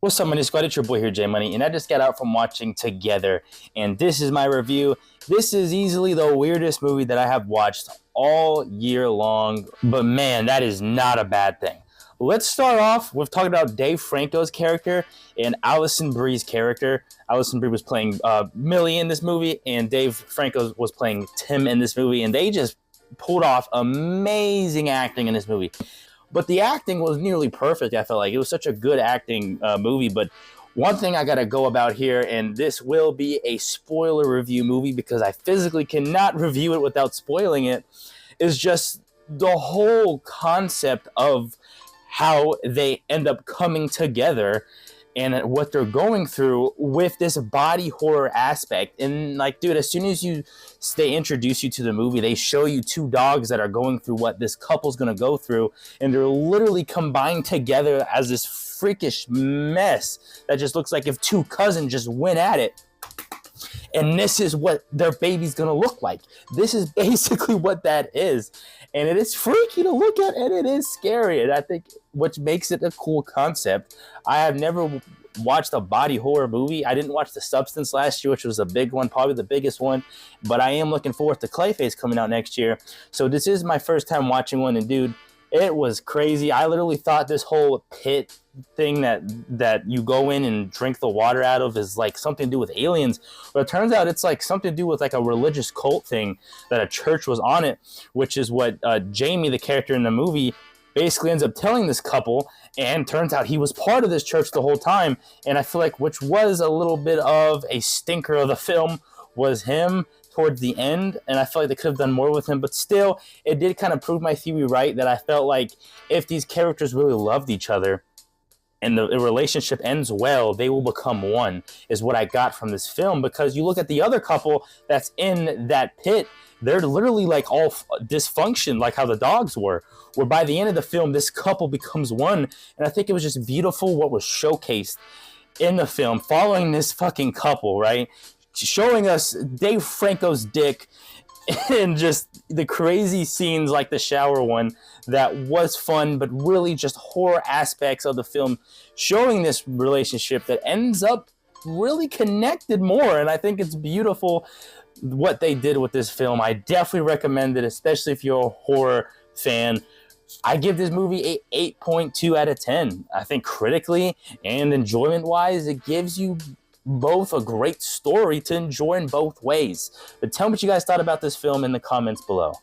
What's up, Money Squad? It's your boy here, J Money, and I just got out from watching Together, and this is my review. This is easily the weirdest movie that I have watched all year long, but man, that is not a bad thing. Let's start off with talking about Dave Franco's character and Alison Brie's character. Alison Brie was playing Millie in this movie, and Dave Franco was playing Tim in this movie, and they just pulled off amazing acting in this movie. But the acting was nearly perfect. I felt like it was such a good acting movie. But one thing I got to go about here, and this will be a spoiler review movie because I physically cannot review it without spoiling it, is just the whole concept of how they end up coming together and what they're going through with this body horror aspect. And like, dude, as soon as they introduce you to the movie, they show you two dogs that are going through what this couple's going to go through, and they're literally combined together as this freakish mess that just looks like if two cousins just went at it. And this is what their baby's gonna look like. This is basically what that is. And it is freaky to look at, and it is scary. And I think what makes it a cool concept, I have never watched a body horror movie. I didn't watch The Substance last year, which was a big one, probably the biggest one. But I am looking forward to Clayface coming out next year. So this is my first time watching one, and dude, it was crazy. I literally thought this whole pit thing that you go in and drink the water out of is like something to do with aliens, but it turns out it's like something to do with like a religious cult thing, that a church was on it, which is what Jamie, the character in the movie, basically ends up telling this couple, and turns out he was part of this church the whole time. And I feel like, which was a little bit of a stinker of the film, was him towards the end, and I feel like they could have done more with him, but still, it did kind of prove my theory right, that I felt like if these characters really loved each other and the relationship ends well, they will become one, is what I got from this film. Because you look at the other couple that's in that pit, they're literally like all dysfunction, like how the dogs were, where by the end of the film, this couple becomes one. And I think it was just beautiful what was showcased in the film, following this fucking couple, right? Showing us Dave Franco's dick and just the crazy scenes like the shower one that was fun, but really just horror aspects of the film, showing this relationship that ends up really connected more. And I think it's beautiful what they did with this film. I definitely recommend it, especially if you're a horror fan. I give this movie a 8.2 out of 10. I think critically and enjoyment-wise, it gives you both a great story to enjoy in both ways. But tell me what you guys thought about this film in the comments below.